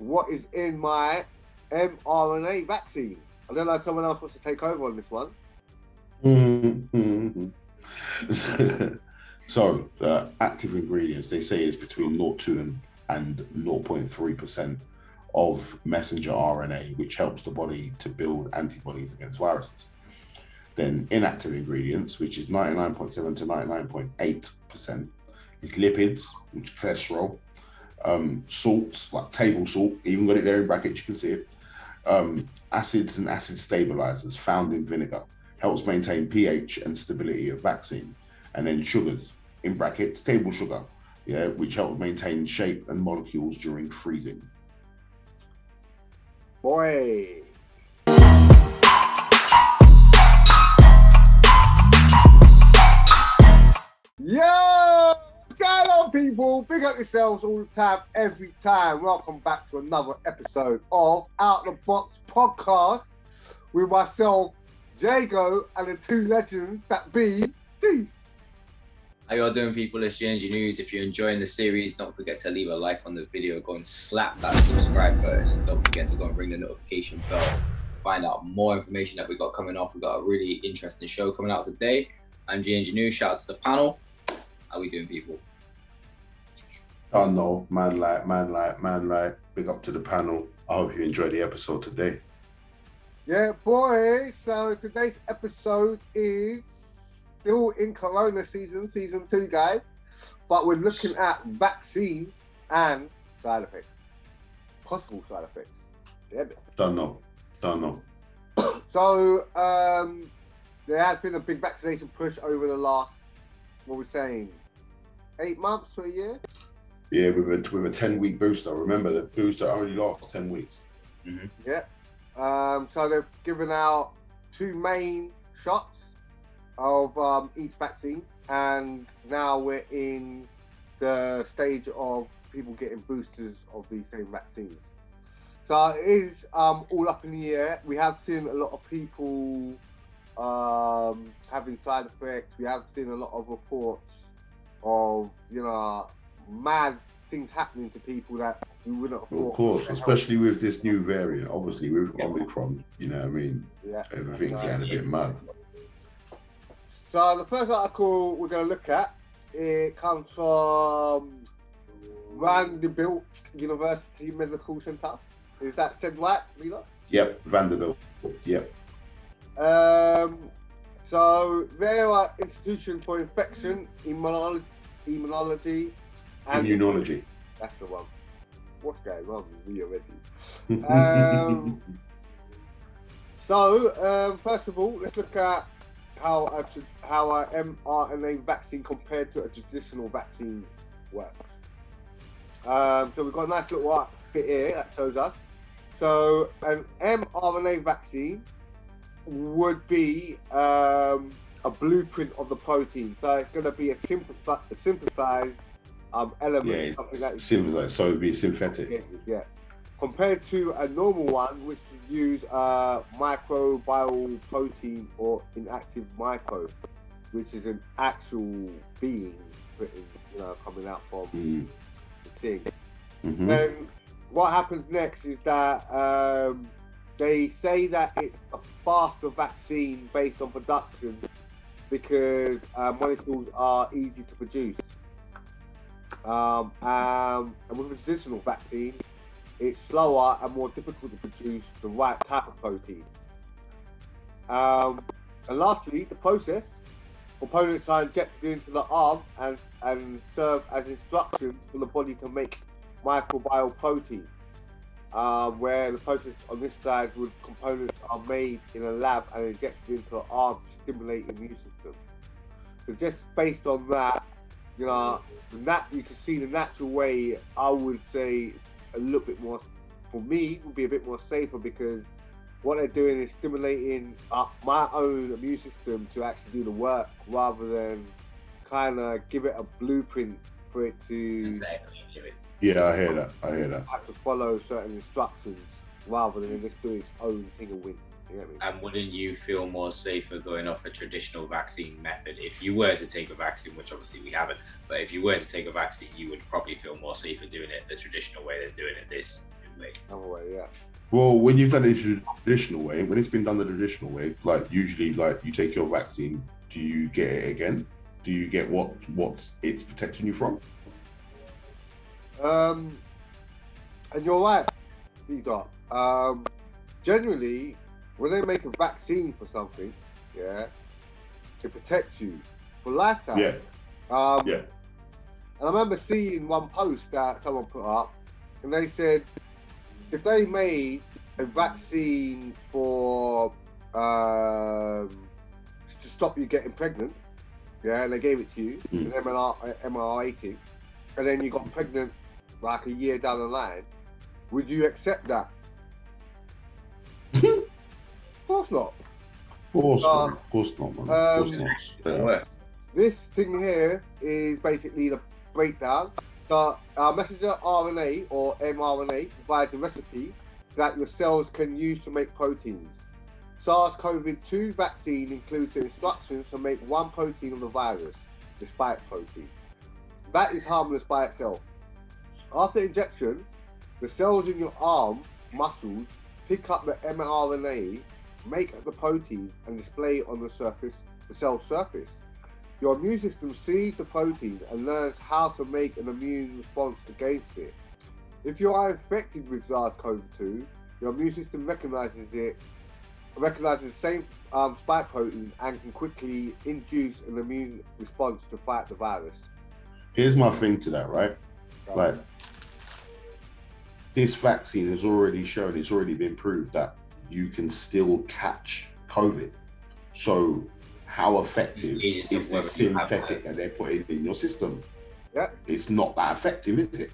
what is in my mRNA vaccine. I don't know if someone else wants to take over on this one. So, active ingredients, they say is between 0.2 and 0.3% of messenger RNA, which helps the body to build antibodies against viruses. Then inactive ingredients, which is 99.7 to 99.8%, is lipids, which is cholesterol, salts, like table salt, even got it there in brackets, you can see it, acids and acid stabilizers found in vinegar, helps maintain pH and stability of vaccine. And then sugars, in brackets, table sugar, yeah, which help maintain shape and molecules during freezing. Boy. Yo! What's going on, people? Big up yourselves all the time, every time. Welcome back to another episode of Out the Box Podcast with myself, Jago, and the two legends that be Peace. How y'all doing, people? It's GNG News. If you're enjoying the series, don't forget to leave a like on the video. Go and slap that subscribe button. And don't forget to go and ring the notification bell to find out more information that we got coming up. We've got a really interesting show coming out today. I'm GNG News. Shout out to the panel. How we doing, people? Oh no, Manlike. Big up to the panel. I hope you enjoyed the episode today. Yeah, boy. So today's episode is still in Corona season 2, guys. But we're looking at vaccines and side effects. Possible side effects. Yeah. Don't know. So there has been a big vaccination push over the last, what we're saying, 8 months to a year? Yeah, with a 10-week booster. Remember, the booster only lasts 10 weeks. Mm-hmm. Yeah. So they've given out 2 main shots of each vaccine, and now we're in the stage of people getting boosters of these same vaccines. So it is all up in the air. We have seen a lot of people having side effects. We have seen a lot of reports of, mad things happening to people that we wouldn't have thought. Of course, especially with this new variant, obviously with Omicron, you know what I mean? Yeah. Everything's getting a bit mad. So the first article we're going to look at, it comes from Vanderbilt University Medical Center. Is that said right, Leela? Yep, Vanderbilt. Yep. So there are institutions for infection, immunology, and immunology. That's the one. What's going on with me already? So first of all, let's look at how an mRNA vaccine compared to a traditional vaccine works. So we've got a nice little bit here that shows us. So an mRNA vaccine would be a blueprint of the protein. So it's going to be a synthesized element. Yeah, something like synthesized, so it'd be synthetic. Yeah. Compared to a normal one, which would use microbial protein or inactive microbe, which is an actual being, coming out from the thing. Mm-hmm. Then what happens next is that they say that it's a faster vaccine based on production because molecules are easy to produce. And with a traditional vaccine, it's slower and more difficult to produce the right type of protein. And lastly, the process. Components are injected into the arm and serve as instructions for the body to make microbial protein. Where the process on this side, with components are made in a lab and injected into the arm to stimulate the immune system. So just based on that, you can see the natural way. I would say a little bit more, for me, would be a bit more safer, because what they're doing is stimulating my own immune system to actually do the work, rather than kind of give it a blueprint for it to. Yeah, I hear that. Have to follow certain instructions rather than just do its own thing and win. You know what I mean? And wouldn't you feel more safer going off a traditional vaccine method? If you were to take a vaccine, which obviously we haven't, but if you were to take a vaccine, you would probably feel more safer doing it the traditional way than doing it this way. Other way, yeah. Well, when you've done it the traditional way, when it's been done the traditional way, like usually, like you take your vaccine, do you get it again? Do you get what it's protecting you from? And you're right, B.Dot. Generally, when they make a vaccine for something, yeah, it protects you for lifetime. Yeah. And I remember seeing one post that someone put up, and they said if they made a vaccine for to stop you getting pregnant, yeah, and they gave it to you, an mRNA thing, and then you got pregnant like a year down the line, would you accept that? Of course not. Of course not, man. Of course not. This thing here is basically the breakdown. So our messenger RNA or mRNA provides a recipe that your cells can use to make proteins. SARS-CoV-2 vaccine includes the instructions to make one protein of the virus, the spike protein. That is harmless by itself. After injection, the cells in your arm muscles pick up the mRNA, make the protein, and display it on the surface, the cell surface. Your immune system sees the protein and learns how to make an immune response against it. If you are infected with SARS-CoV-2, your immune system recognizes the same spike protein and can quickly induce an immune response to fight the virus. Here's my thing to that, right? Like, this vaccine has already shown, it's already been proved that you can still catch COVID. So how effective is this synthetic that they're putting in your system? Yeah. It's not that effective, is it?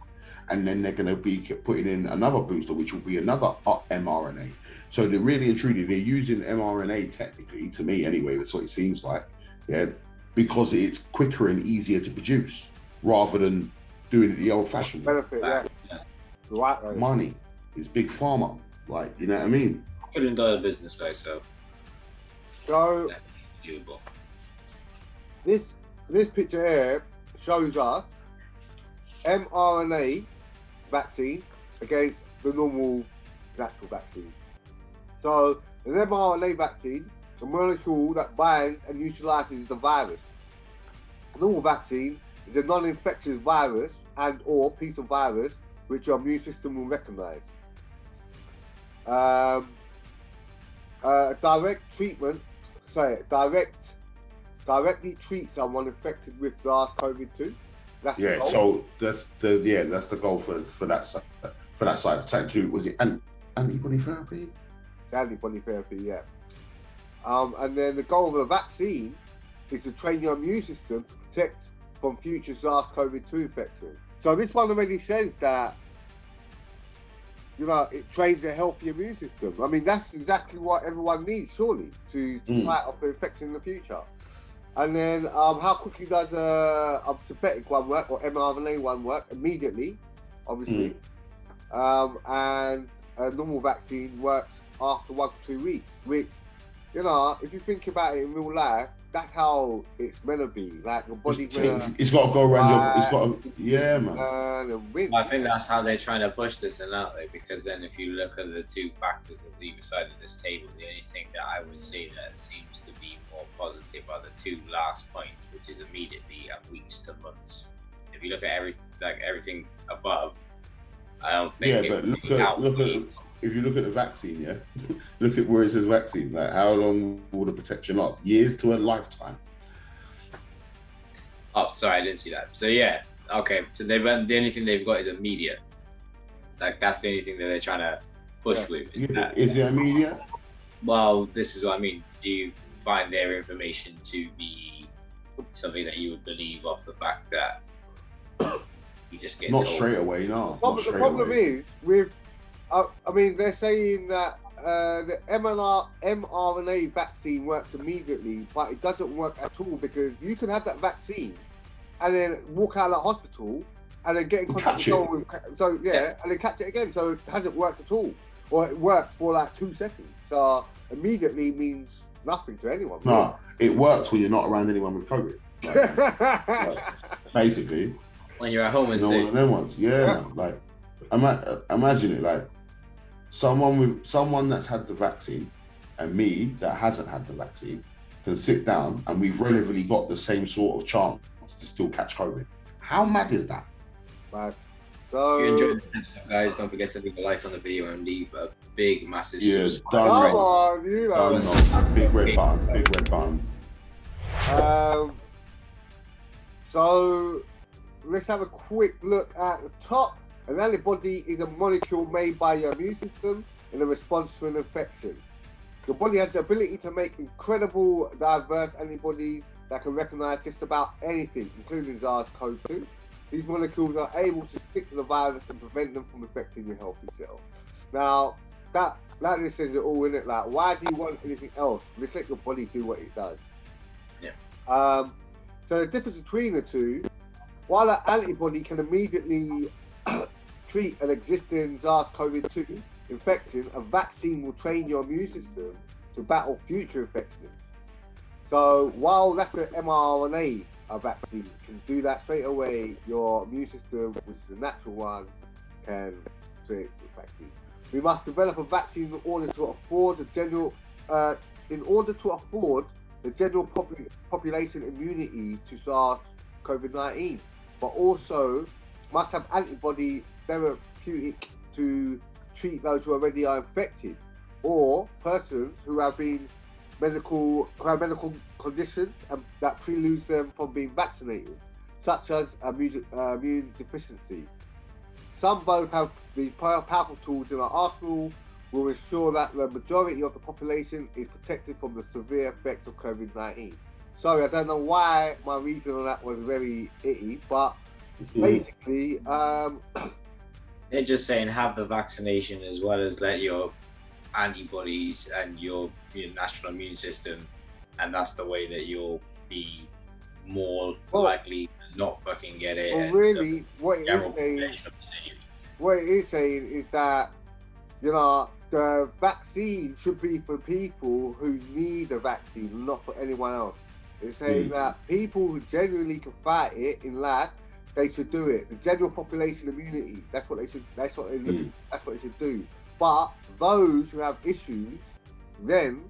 And then they're going to be putting in another booster, which will be another mRNA. So they're really and truly, they're using mRNA technically, to me anyway, that's what it seems like, yeah, because it's quicker and easier to produce rather than doing it the old-fashioned way. Benefit, yeah. Right. Money is big pharma, like, you know what I mean? $1 billion business, guys, so this picture here shows us mRNA vaccine against the normal natural vaccine. So an mRNA vaccine, a molecule that binds and neutralizes the virus. A normal vaccine is a non-infectious virus and or piece of virus which your immune system will recognize. Directly treat someone infected with SARS-CoV-2. That's the goal. So that's the goal for that side. For that side, was it antibody therapy? Antibody therapy, yeah. And then the goal of the vaccine is to train your immune system to protect from future SARS-CoV-2 infection. So this one already says that, you know, it trains a healthy immune system. I mean, that's exactly what everyone needs, surely, to fight off the infection in the future. And then how quickly does a synthetic one work, or mRNA one work? Immediately, obviously. And a normal vaccine works after 1 to 2 weeks, which, you know, if you think about it in real life, that's how it's meant to be. Like, your body's it's got to go around man. I think that's how they're trying to push this and out there, because then if you look at the two factors of either side of this table, the only thing that I would say that seems to be more positive are the two last points, which is immediately at weeks to months. If you look at everything above, I don't think. Yeah, but if you look at the vaccine, yeah, look at where it says vaccine. Like, how long will the protection last? Years to a lifetime. Oh, sorry, I didn't see that. So yeah, okay. So the only thing they've got is immediate. Like, that's the only thing that they're trying to push with. Is it immediate? Well, this is what I mean. Do you find their information to be something that you would believe off the fact that you just get not told? Straight away, no. The problem is with. I mean, they're saying that the mRNA vaccine works immediately, but it doesn't work at all, because you can have that vaccine and then walk out of the hospital and then get in contact with someone. And then catch it again. So it hasn't worked at all, or it worked for like 2 seconds. So immediately means nothing to anyone. No, really. It works when you're not around anyone with COVID. Basically, when you're at home and one of them ones. Yeah. Like, imagine it. Like, someone that's had the vaccine and me that hasn't had the vaccine can sit down and we've relatively got the same sort of chance to still catch COVID. How mad is that? Mad. If So, you enjoyed the episode, guys, don't forget to leave a like on the video and leave a big, massive Yeah, subscribe. come done. on, you know. Big red button, big red button. So let's have a quick look at the top. An antibody is a molecule made by your immune system in a response to an infection. Your body has the ability to make incredible diverse antibodies that can recognize just about anything, including SARS-CoV-2. These molecules are able to stick to the virus and prevent them from infecting your healthy cells. Now, that just says it all, innit? Like, why do you want anything else? Just let your body do what it does. Yeah. So the difference between the two, while an antibody can immediately treat an existing SARS-CoV-2 infection, a vaccine will train your immune system to battle future infections. So while that's an mRNA vaccine, can do that straight away, your immune system, which is a natural one, can create a vaccine. We must develop a vaccine in order to afford the general population immunity to SARS-CoV-19, but also must have antibody therapeutic to treat those who already are infected, or persons who have medical conditions that prelude them from being vaccinated, such as immune deficiency. Some both have these powerful tools in our arsenal will ensure that the majority of the population is protected from the severe effects of COVID-19. Sorry, I don't know why my reading on that was very itty, but basically, they're just saying have the vaccination as well as let your antibodies and your national immune system, and that's the way that you'll be more likely to not fucking get it. Well, really, what it is saying is that, you know, the vaccine should be for people who need a vaccine, not for anyone else. It's saying that people who genuinely can fight it in life, they should do it. The general population immunity, that's what they should do. But those who have issues, then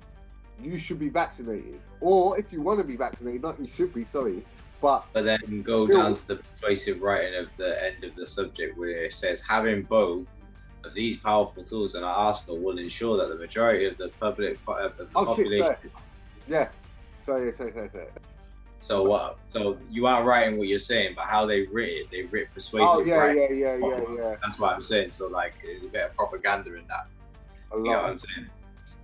you should be vaccinated. Or if you want to be vaccinated, not you should be, sorry. But then go down to the persuasive writing of the end of the subject where it says having both of these powerful tools in our arsenal will ensure that the majority of the population. Yeah. Sorry. So what? So you are writing what you're saying, but how they writ persuasive. Oh yeah, writing. Yeah. That's what I'm saying. So like, there's a bit of propaganda in that. You know what I'm saying?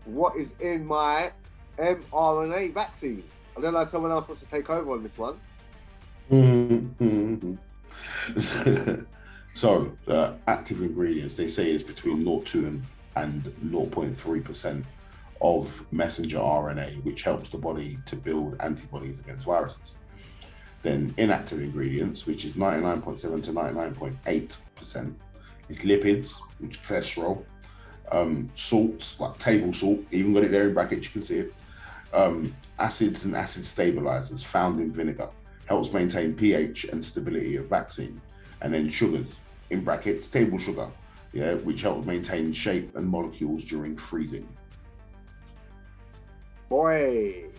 What is in my mRNA vaccine? I don't know if someone else wants to take over on this one. So active ingredients, they say is between 0.2 and 0.3% of messenger RNA, which helps the body to build antibodies against viruses. Then inactive ingredients, which is 99.7 to 99.8%, is lipids, which is cholesterol, salts, like table salt, even got it there in brackets, you can see it, acids and acid stabilizers found in vinegar, helps maintain pH and stability of vaccine. And then sugars, in brackets, table sugar, which helps maintain shape and molecules during freezing. Boy.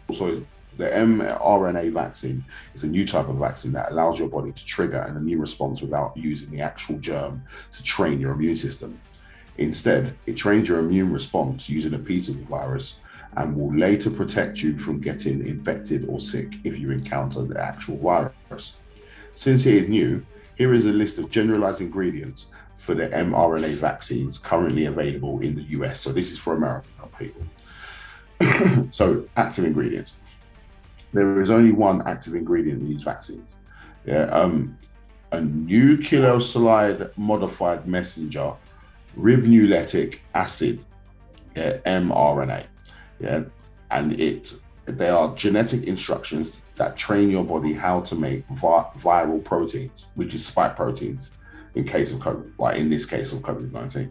Also, the mRNA vaccine is a new type of vaccine that allows your body to trigger an immune response without using the actual germ to train your immune system. Instead, it trains your immune response using a piece of the virus and will later protect you from getting infected or sick if you encounter the actual virus. Since it is new, here is a list of generalized ingredients for the mRNA vaccines currently available in the US. So this is for American people. So active ingredients. There is only one active ingredient in these vaccines. A nucleoside modified messenger ribonucleic acid, mRNA. And they are genetic instructions that train your body how to make viral proteins, which is spike proteins in case of COVID, like in this case of COVID-19,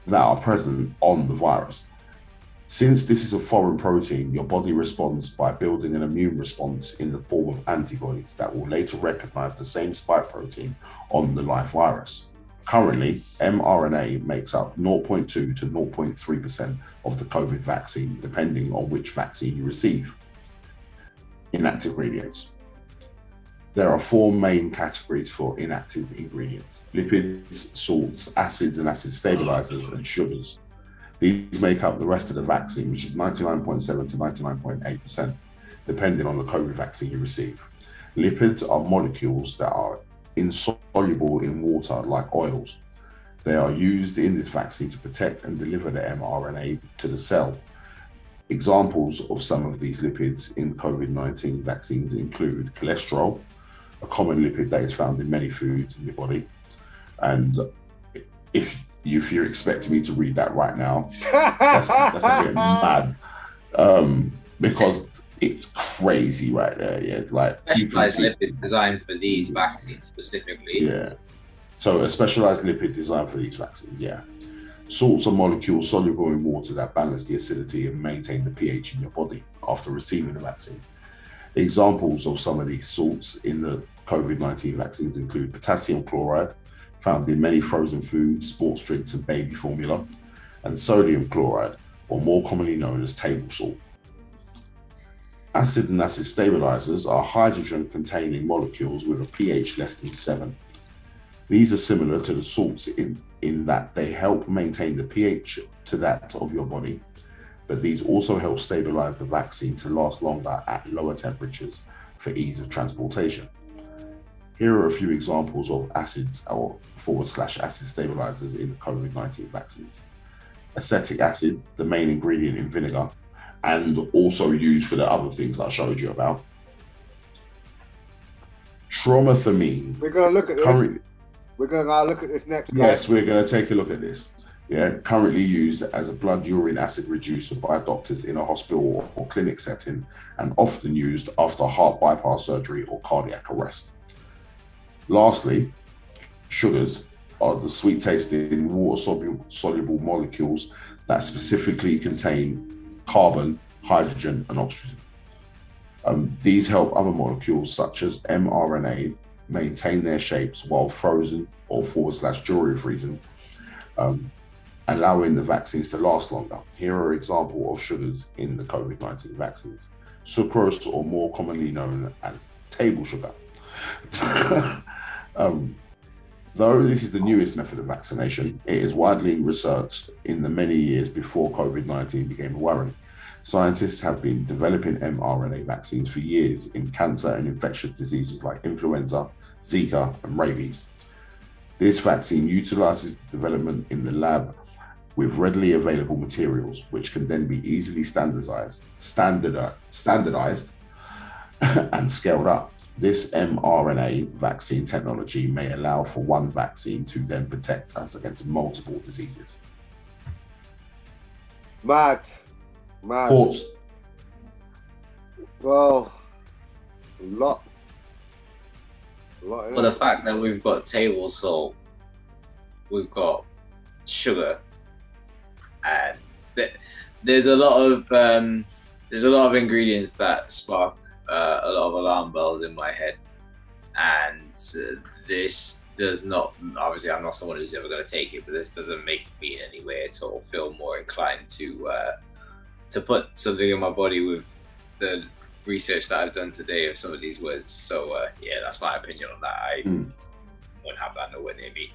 that are present on the virus. Since this is a foreign protein, your body responds by building an immune response in the form of antibodies that will later recognize the same spike protein on the live virus. Currently, mRNA makes up 0.2 to 0.3% of the COVID vaccine, depending on which vaccine you receive. Inactive ingredients. There are four main categories for inactive ingredients: lipids, salts, acids and acid stabilizers, and sugars. These make up the rest of the vaccine, which is 99.7 to 99.8%, depending on the COVID vaccine you receive. Lipids are molecules that are insoluble in water, like oils. They are used in this vaccine to protect and deliver the mRNA to the cell. Examples of some of these lipids in COVID-19 vaccines include cholesterol, a common lipid that is found in many foods in your body. And if you're expecting me to read that right now, that's a bit mad, because it's crazy right there. Yeah, like you can see, lipid designed for these vaccines specifically. Yeah, so a specialized lipid designed for these vaccines. Yeah, salts are molecules soluble in water that balance the acidity and maintain the pH in your body after receiving the vaccine. Examples of some of these salts in the COVID-19 vaccines include potassium chloride, found in many frozen foods, sports drinks, and baby formula, and sodium chloride, or more commonly known as table salt. Acid and acid stabilizers are hydrogen-containing molecules with a pH less than 7. These are similar to the salts in that they help maintain the pH to that of your body, but these also help stabilize the vaccine to last longer at lower temperatures for ease of transportation. Here are a few examples of acids or /acid stabilizers in the COVID-19 vaccines. Acetic acid, the main ingredient in vinegar, and also used for the other things I showed you about. Trimethylamine. We're going to look at this. We're going to look at this next. Yes, we're going to take a look at this. Yeah, currently used as a blood urine acid reducer by doctors in a hospital or clinic setting, and often used after heart bypass surgery or cardiac arrest. Lastly, sugars are the sweet-tasting water-soluble molecules that specifically contain carbon, hydrogen, and oxygen. These help other molecules such as mRNA maintain their shapes while frozen or /dury freezing, allowing the vaccines to last longer. Here are examples of sugars in the COVID-19 vaccines. Sucrose, or more commonly known as table sugar. Though this is the newest method of vaccination, it is widely researched in the many years before COVID-19 became a worry. Scientists have been developing mRNA vaccines for years in cancer and infectious diseases like influenza, Zika, and rabies. This vaccine utilizes the development in the lab with readily available materials, which can then be easily standardized and scaled up. This mRNA vaccine technology may allow for one vaccine to then protect us against multiple diseases. Mad. Thoughts? Well, a lot. Well, the fact that we've got table salt, we've got sugar, and there's a lot of ingredients that spark a lot of alarm bells in my head, and this does not, obviously I'm not someone who's ever going to take it, but this doesn't make me in any way at all feel more inclined to put something in my body with the research that I've done today of some of these words. So yeah, that's my opinion on that. I won't have that nowhere near me.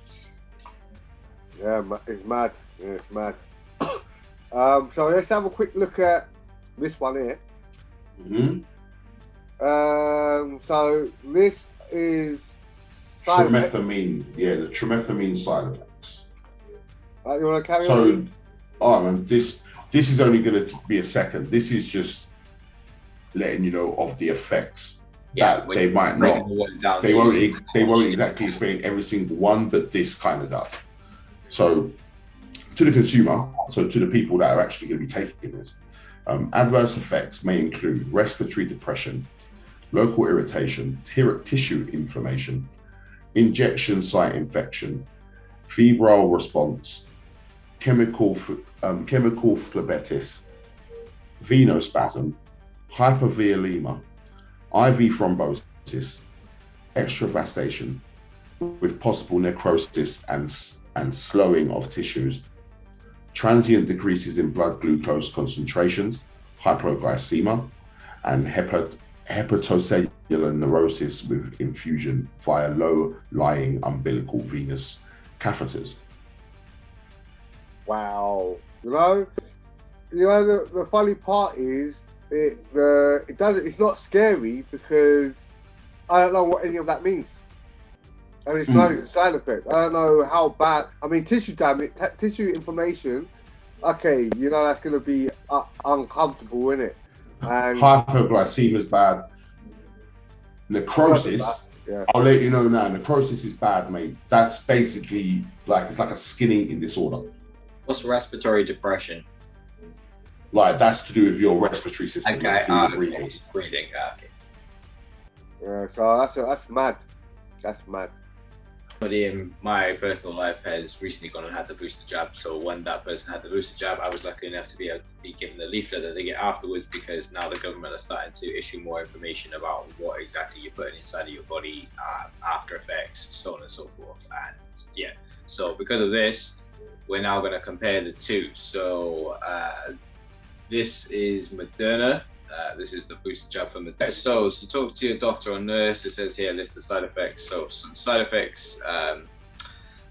Yeah, it's mad. Yeah, it's mad. So let's have a quick look at this one here. So this is trimethylamine. Yeah, the trimethylamine side effects. You want to carry on? So, this is only going to be a second. This is just letting you know of the effects that they might not. They won't exactly explain every single one, but this kind of does. So, to the consumer, so to the people that are actually going to be taking this, adverse effects may include respiratory depression, local irritation, tissue inflammation, injection site infection, febrile response, chemical phlebitis, venospasm, hypervolema, IV thrombosis, extravasation, with possible necrosis and slowing of tissues, transient decreases in blood glucose concentrations, hypoglycemia, and hepatocellular neurosis with infusion via low-lying umbilical venous catheters. Wow. The funny part is it's not scary because I don't know what any of that means. And it's not a side effect. I don't know how bad. I mean, tissue damage, tissue inflammation. Okay, that's going to be uncomfortable, isn't it? And hypoglycemia is bad. Necrosis. Yeah. I'll let you know now. Necrosis is bad, mate. That's basically it's like a skin eating disorder. What's respiratory depression? Like that's to do with your respiratory system. Okay. Breathing. Okay. Yeah. So that's mad. That's mad. Somebody in my personal life has recently gone and had the booster jab. So when that person had the booster jab, I was lucky enough to be able to be given the leaflet that they get afterwards, because now the government are starting to issue more information about what exactly you're putting inside of your body, after effects, so on and so forth. And yeah, so because of this, we're now going to compare the two. So this is Moderna. This is the booster jab for Moderna. So talk to your doctor or nurse. It says here, list the side effects. So some side effects,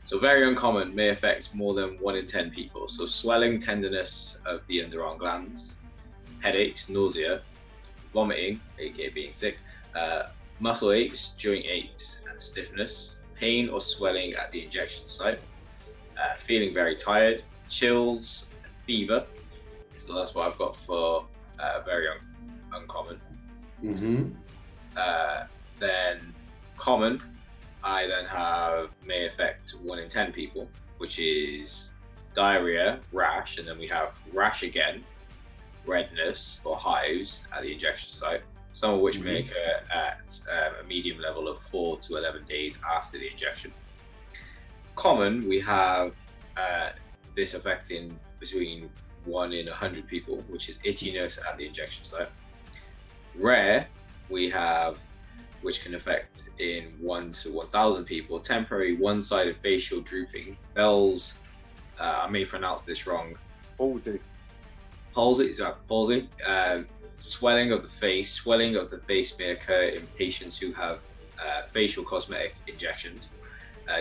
so very uncommon, may affect more than 1 in 10 people. So swelling, tenderness of the underarm glands, headaches, nausea, vomiting, aka being sick, muscle aches, joint aches and stiffness, pain or swelling at the injection site, feeling very tired, chills, fever. So that's what I've got for very uncommon. Then common, I then have may affect 1 in 10 people, which is diarrhea, rash, and then we have rash again, redness or hives at the injection site, some of which may occur at a medium level of 4 to 11 days after the injection. Common, we have this affecting between 1 in 100 people, which is itchiness at the injection site. Rare, we have, which can affect in 1 to 1,000 people, temporary one-sided facial drooping, Bell's, I may pronounce this wrong. Palsy. Swelling of the face. Swelling of the face may occur in patients who have facial cosmetic injections.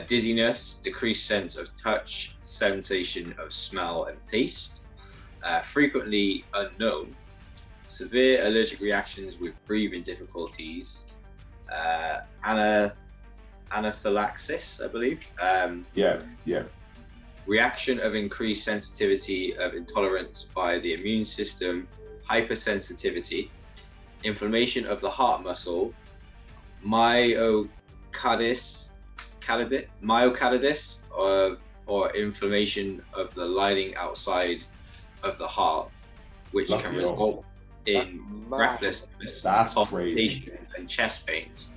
Dizziness, decreased sense of touch, sensation of smell and taste. Frequently unknown, severe allergic reactions with breathing difficulties, anaphylaxis, I believe. Reaction of increased sensitivity of intolerance by the immune system, hypersensitivity, inflammation of the heart muscle, myocarditis, or inflammation of the lining outside of the heart, which can result in breathlessness, palpitations, and chest pains.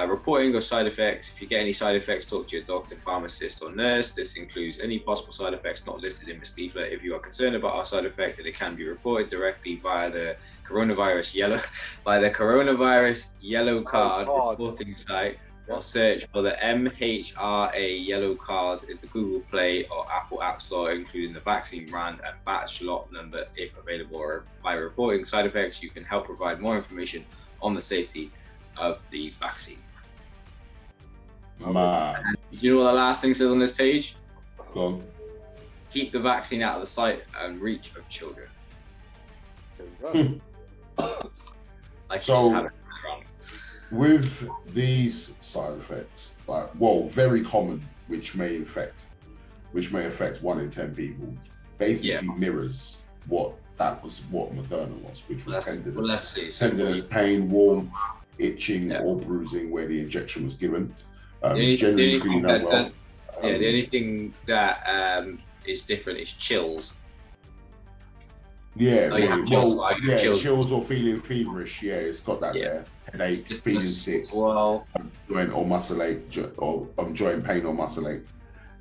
Reporting of side effects. If you get any side effects, talk to your doctor, pharmacist, or nurse. This includes any possible side effects not listed in this leaflet. If you are concerned about our side effect, it can be reported directly via the coronavirus yellow card reporting site, or search for the MHRA yellow card in the Google Play or Apple App Store, including the vaccine brand and batch lot number if available. Or by reporting side effects, you can help provide more information on the safety of the vaccine. You know what the last thing says on this page? Go on. Keep the vaccine out of the sight and reach of children. With these side effects, very common, which may affect 1 in 10 people, basically mirrors what Moderna was, which was tenderness, pain, warmth, itching or bruising where the injection was given. The only thing that is different is chills. Chills or feeling feverish. Yeah, it's got that there. Headache, feeling sick, joint or muscle ache, or joint pain or muscle ache.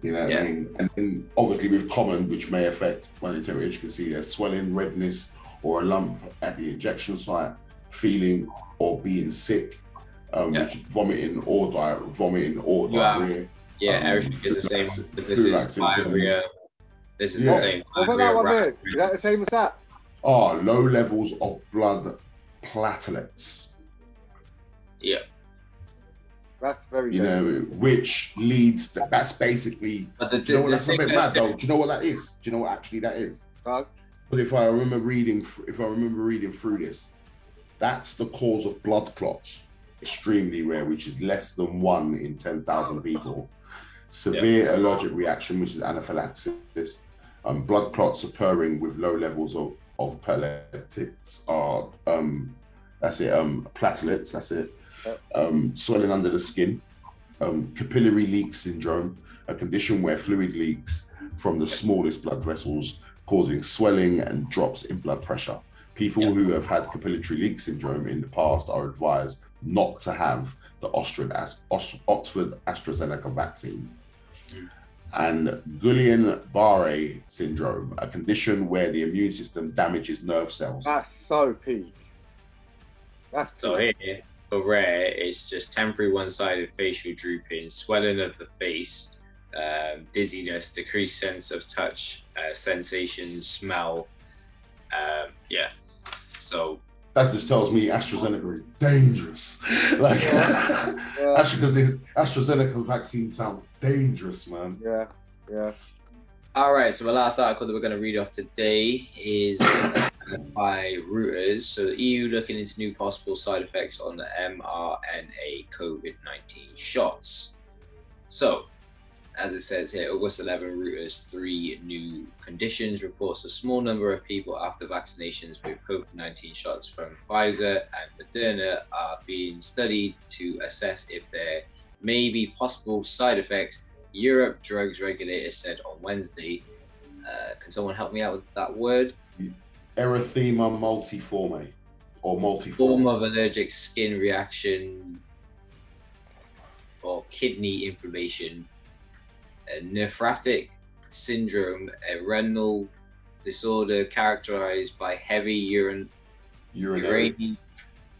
You know what I mean? And then obviously with common, which may affect 1 in 10, as you can see there's swelling, redness, or a lump at the injection site, feeling or being sick, which is vomiting or diarrhea. Yeah, everything is the same. This is diarrhea. This is the same. What about that one there? Is that the same as that? Oh, low levels of blood platelets. Yeah. That's very you know, which leads that's basically do you know what that's a bit mad though? Do you know what that is? Do you know what actually that is? But if I remember reading through this, that's the cause of blood clots. Extremely rare, which is less than 1 in 10,000 people. Severe allergic reaction, which is anaphylaxis. Blood clots occurring with low levels of platelets are platelets, that's it. Swelling under the skin. Capillary leak syndrome, a condition where fluid leaks from the smallest blood vessels, causing swelling and drops in blood pressure. People who have had capillary leak syndrome in the past are advised not to have the Oxford AstraZeneca vaccine. And Guillain-Barré syndrome, a condition where the immune system damages nerve cells. That's so peak. That's peak. So here, for rare, it's just temporary one-sided facial drooping, swelling of the face, dizziness, decreased sense of touch, sensation, smell. So that just tells me AstraZeneca is dangerous. Like AstraZeneca vaccine sounds dangerous, man. Yeah. All right, so the last article that we're going to read off today is by Reuters. So the EU looking into new possible side effects on the mRNA COVID-19 shots. So, as it says here, August 11, Reuters, 3 new conditions reports a small number of people after vaccinations with COVID-19 shots from Pfizer and Moderna are being studied to assess if there may be possible side effects. Europe drugs regulators said on Wednesday. Can someone help me out with that word? Erythema multiforme or multiforme. Form of allergic skin reaction or kidney inflammation. A nephrotic syndrome, a renal disorder characterized by heavy urinary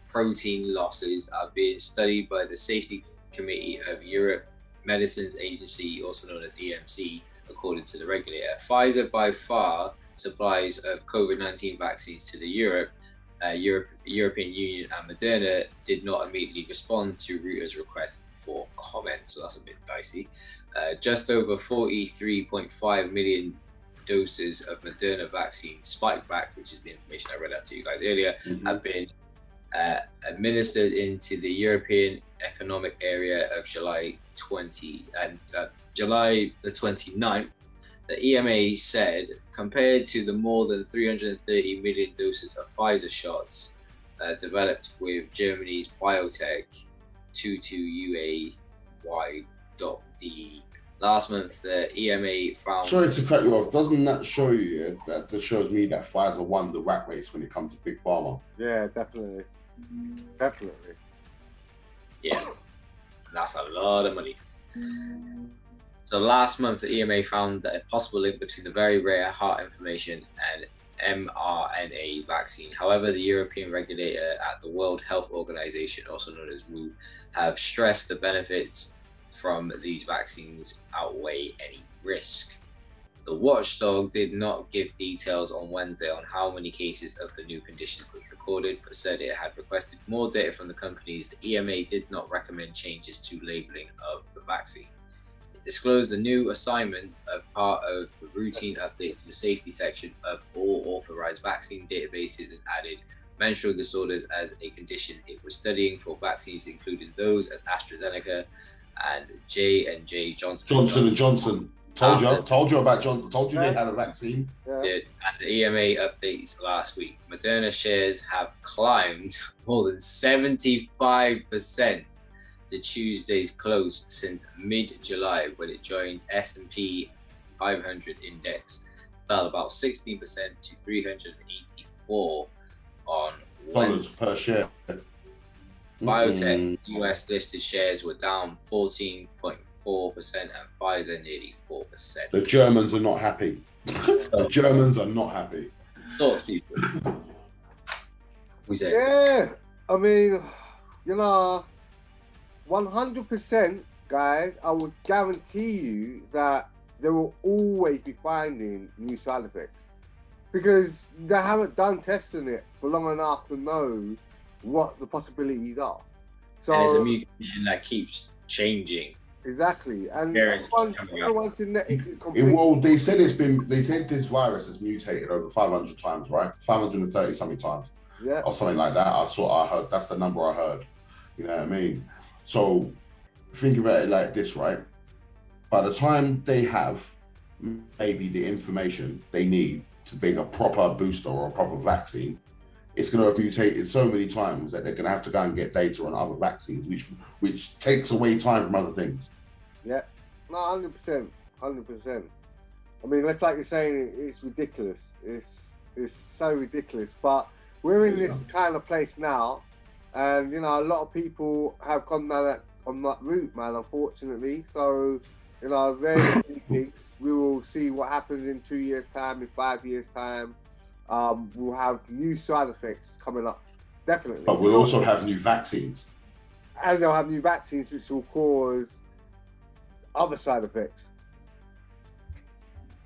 protein losses, are being studied by the Safety Committee of Europe Medicines Agency, also known as EMC, according to the regulator. Pfizer by far supplies of COVID-19 vaccines to the European Union, and Moderna did not immediately respond to Reuters' request for comment, so that's a bit dicey. Just over 43.5 million doses of Moderna vaccine Spikevax, which is the information I read out to you guys earlier, have been administered into the European Economic Area of July the 29th. The EMA said, compared to the more than 330 million doses of Pfizer shots developed with Germany's biotech 22UAY.D. Last month, the EMA found... Sorry to cut you off. Doesn't that show you that shows me that Pfizer won the rat race when it comes to Big Pharma? Yeah, definitely. Definitely. Yeah, that's a lot of money. So last month, the EMA found that a possible link between the very rare heart inflammation and mRNA vaccine. However, the European regulator at the World Health Organization, also known as WHO, have stressed the benefits from these vaccines outweigh any risk. The watchdog did not give details on Wednesday on how many cases of the new condition was recorded, but said it had requested more data from the companies. The EMA did not recommend changes to labeling of the vaccine. It disclosed the new assignment of part of the routine update to the safety section of all authorized vaccine databases and added menstrual disorders as a condition it was studying for vaccines, including those as AstraZeneca and J&J Johnson & Johnson. Told you about Johnson. Told you they had a vaccine. And the EMA updates last week. Moderna shares have climbed more than 75% to Tuesday's close since mid-July, when it joined S&P 500 index, fell about 16% to 384 on dollars per share. Biotech US listed shares were down 14.4% and Pfizer nearly 4%. The Germans are not happy. The Germans are not happy. Sort of people. We say. Yeah, I mean, you know, 100%, guys, I would guarantee you that they will always be finding new side effects because they haven't done tests on it for long enough to know what the possibilities are. So and it's a mutation that keeps changing. Exactly, and Variants everyone's genetic is completely. Well, they said this virus has mutated over 500 times, right? 530 something times, Yeah, or something like that. I heard that's the number I heard. You know what I mean? So think about it like this, right? By the time they have maybe the information they need to make a proper booster or a proper vaccine, it's going to have mutated so many times that they're going to have to go and get data on other vaccines, which takes away time from other things. Yeah, no, 100%, 100%. I mean, that's like you're saying, it's ridiculous. It's so ridiculous. But we're in this kind of place now, and you know, a lot of people have gone down on that route, man. Unfortunately, so you know, they're the guinea pigs. We will see what happens in 2 years' time, in 5 years' time. We'll have new side effects coming up, definitely. But we'll also have new vaccines. And they'll have new vaccines which will cause other side effects.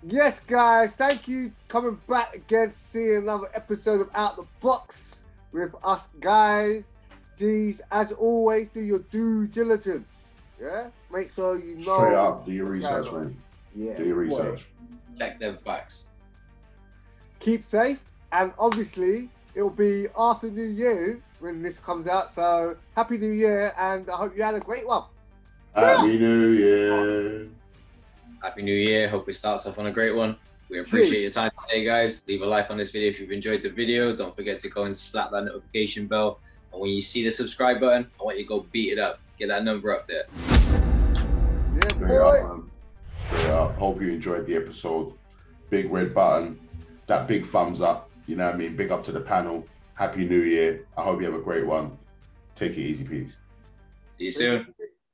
Yes, guys, thank you coming back again to see another episode of Out the Box with us, guys. Jeez, as always, do your due diligence. Yeah? Make sure you know. Straight up, do your research, man. Yeah. Do your research. Check them facts. Keep safe, and obviously it'll be after New Year's when this comes out, so Happy New Year, and I hope you had a great one. Happy New Year. Happy New Year. Hope it starts off on a great one. We appreciate your time today, guys. Leave a like on this video if you've enjoyed the video. Don't forget to go and slap that notification bell, and when you see the subscribe button, I want you to go beat it up. Get that number up there. Yeah, Straight boy. up, man. Straight up. Hope you enjoyed the episode. Big red button. That big thumbs up, you know what I mean? Big up to the panel. Happy New Year. I hope you have a great one. Take it easy, peeps. See you soon.